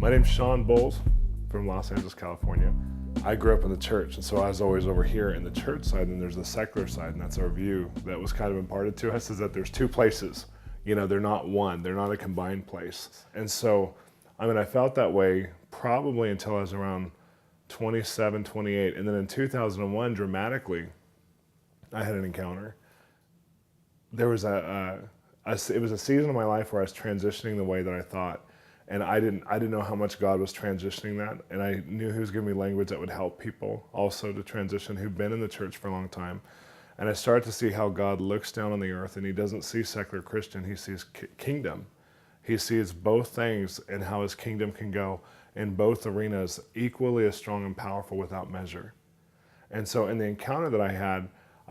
My name's Shawn from Los Angeles, California. I grew up in the church, and so I was always over here in the church side, and there's the secular side, and that's our view that was kind of imparted to us, is that there's two places. You know, they're not one, they're not a combined place. And so, I felt that way probably until I was around 27, 28, and then in 2001, dramatically, I had an encounter. There was it was a season of my life where I was transitioning the way that I thought. And I didn't know how much God was transitioning that, and I knew He was giving me language that would help people also to transition who've been in the church for a long time. And I started to see how God looks down on the earth, and He doesn't see secular Christian, He sees kingdom. He sees both things and how His kingdom can go in both arenas equally as strong and powerful without measure. And so in the encounter that I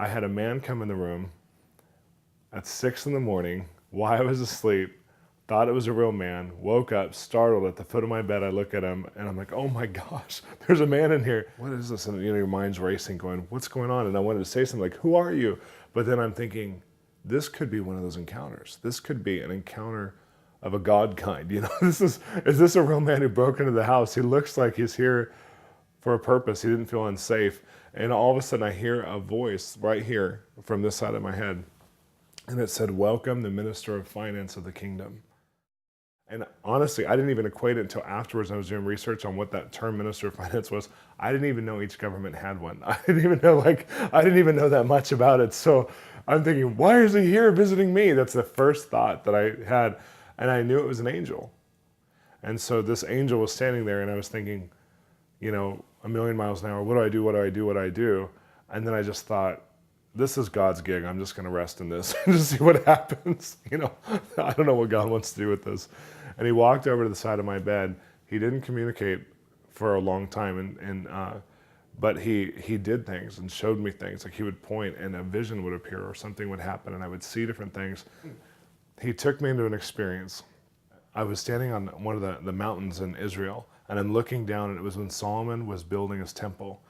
had a man come in the room at 6 in the morning while I was asleep, thought it was a real man, woke up, startled at the foot of my bed. I look at him and I'm like, oh my gosh, there's a man in here. What is this? And your mind's racing going, what's going on? And I wanted to say something like, who are you? But then I'm thinking, this could be one of those encounters. This could be an encounter of a God kind. Is this a real man who broke into the house? He looks like he's here for a purpose. He didn't feel unsafe. And all of a sudden I hear a voice right here from this side of my head. And it said, welcome the minister of finance of the kingdom. And honestly, I didn't even equate it until afterwards. I was doing research on what that term minister of finance was. I didn't even know each government had one. I didn't even know that much about it. So I'm thinking, why is he here visiting me? That's the first thought that I had. And I knew it was an angel. And so this angel was standing there, and I was thinking, a million miles an hour, what do I do, what do I do, what do I do? And then I just thought, this is God's gig. I'm just going to rest in this and just see what happens. I don't know what God wants to do with this. And he walked over to the side of my bed. He didn't communicate for a long time, but he did things and showed me things. Like he would point and a vision would appear or something would happen and I would see different things. He took me into an experience. I was standing on one of the mountains in Israel, and I'm looking down, and it was when Solomon was building his temple.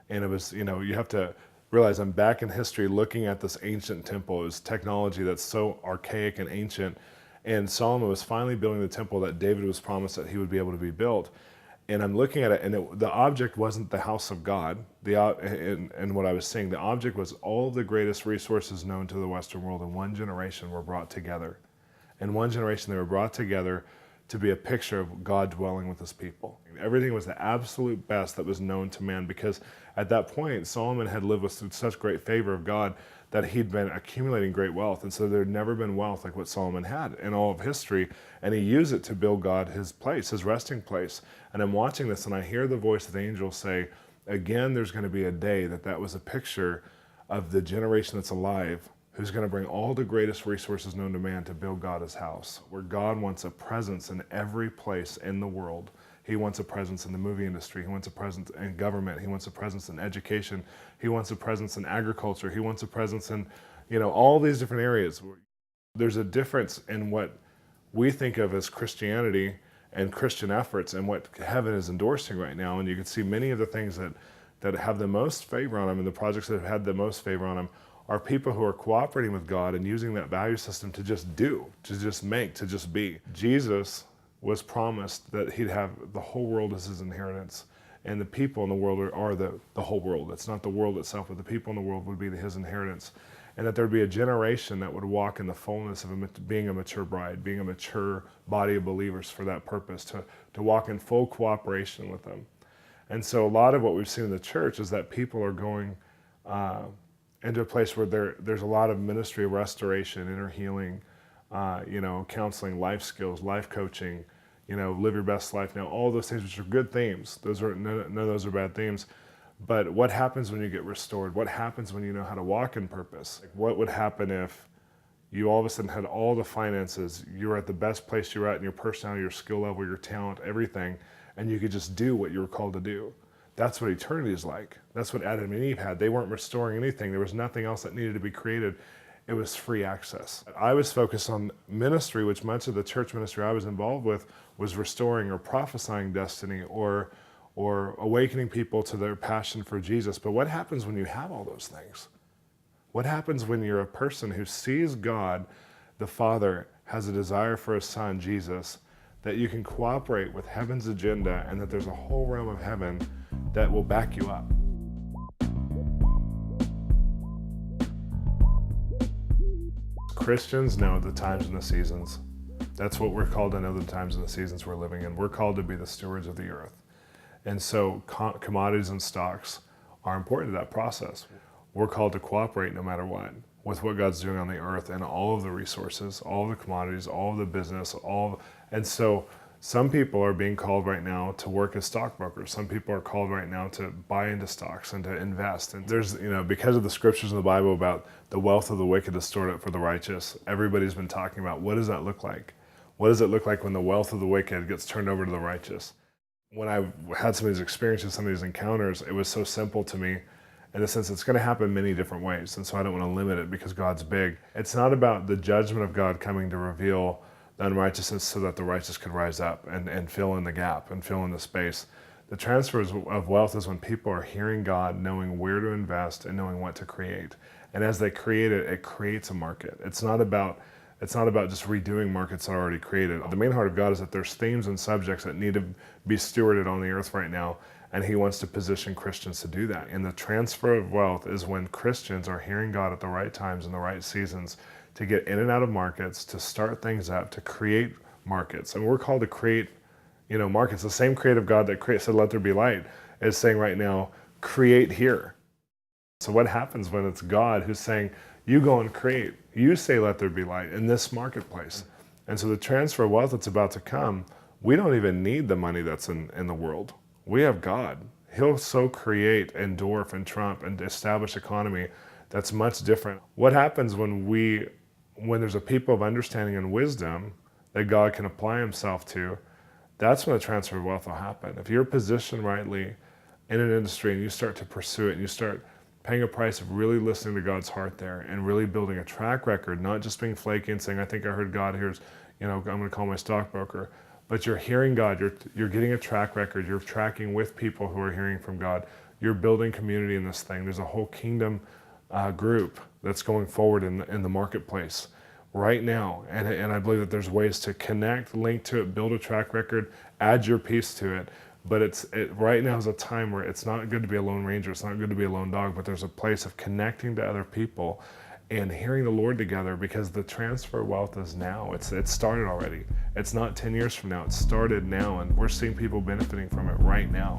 And it was, you have to realize I'm back in history looking at this ancient temple. It was technology that's so archaic and ancient. And Solomon was finally building the temple that David was promised that he would be able to be built. And I'm looking at it, and the object wasn't the house of God. And what I was seeing, the object was all the greatest resources known to the Western world in one generation were brought together. In one generation, they were brought together to be a picture of God dwelling with His people. Everything was the absolute best that was known to man, because at that point, Solomon had lived with such great favor of God that he'd been accumulating great wealth. And so there'd never been wealth like what Solomon had in all of history. And he used it to build God his place, his resting place. And I'm watching this and I hear the voice of the angel say, again, there's going to be a day that was a picture of the generation that's alive, who's going to bring all the greatest resources known to man to build God his house, where God wants a presence in every place in the world. He wants a presence in the movie industry. He wants a presence in government. He wants a presence in education. He wants a presence in agriculture. He wants a presence in, all these different areas. There's a difference in what we think of as Christianity and Christian efforts and what heaven is endorsing right now. And you can see many of the things that have the most favor on them and the projects that have had the most favor on them are people who are cooperating with God and using that value system to just do, to just make, to just be. Jesus was promised that he'd have the whole world as his inheritance, and the people in the world are the whole world. It's not the world itself, but the people in the world would be his inheritance, and that there'd be a generation that would walk in the fullness of being a mature bride, being a mature body of believers for that purpose, to walk in full cooperation with them. And so a lot of what we've seen in the church is that people are going into a place where there's a lot of ministry of restoration, inner healing, counseling, life skills, life coaching, live your best life now, all those things, which are good themes. None of those are bad themes. But what happens when you get restored? What happens when you know how to walk in purpose? What would happen if you all of a sudden had all the finances, you were at the best place you were at in your personality, your skill level, your talent, everything, and you could just do what you were called to do? That's what eternity is like. That's what Adam and Eve had. They weren't restoring anything. There was nothing else that needed to be created. It was free access. I was focused on ministry, which much of the church ministry I was involved with was restoring or prophesying destiny or awakening people to their passion for Jesus. But what happens when you have all those things? What happens when you're a person who sees God, the Father, has a desire for His Son, Jesus, that you can cooperate with heaven's agenda and that there's a whole realm of heaven that will back you up. Christians know the times and the seasons. That's what we're called to know, the times and the seasons we're living in. We're called to be the stewards of the earth. And so commodities and stocks are important to that process. We're called to cooperate no matter what with what God's doing on the earth and all of the resources, all of the commodities, all of the business, and so some people are being called right now to work as stockbrokers. Some people are called right now to buy into stocks and to invest. And there's, because of the scriptures in the Bible about the wealth of the wicked is stored up for the righteous, everybody's been talking about what does that look like? What does it look like when the wealth of the wicked gets turned over to the righteous? When I had some of these experiences, some of these encounters, it was so simple to me in the sense it's going to happen many different ways. And so I don't want to limit it because God's big. It's not about the judgment of God coming to reveal the unrighteousness so that the righteous could rise up and fill in the gap and fill in the space. The transfer of wealth is when people are hearing God, knowing where to invest and knowing what to create. And as they create it, it creates a market. It's not about just redoing markets that are already created. The main heart of God is that there's themes and subjects that need to be stewarded on the earth right now, and He wants to position Christians to do that. And the transfer of wealth is when Christians are hearing God at the right times and the right seasons to get in and out of markets, to start things up, to create markets. And we're called to create, markets. The same creative God that said, "Let there be light," is saying right now, create here. So what happens when it's God who's saying, you go and create. You say, "Let there be light," in this marketplace. And so the transfer of wealth that's about to come, we don't even need the money that's in the world. We have God. He'll so create and dwarf and trump and establish economy that's much different. What happens when there's a people of understanding and wisdom that God can apply Himself to? That's when the transfer of wealth will happen. If you're positioned rightly in an industry and you start to pursue it and you start paying a price of really listening to God's heart there and really building a track record, not just being flaky and saying, "I think I heard God, here's, I'm going to call my stockbroker," but you're hearing God, you're getting a track record, you're tracking with people who are hearing from God, you're building community in this thing. There's a whole kingdom group that's going forward in the marketplace right now, and I believe that there's ways to connect, link to it, build a track record, add your piece to it. But right now is a time where it's not good to be a lone ranger, it's not good to be a lone dog, but there's a place of connecting to other people and hearing the Lord together, because the transfer of wealth is now. It's started already. It's not 10 years from now, it's started now, and we're seeing people benefiting from it right now.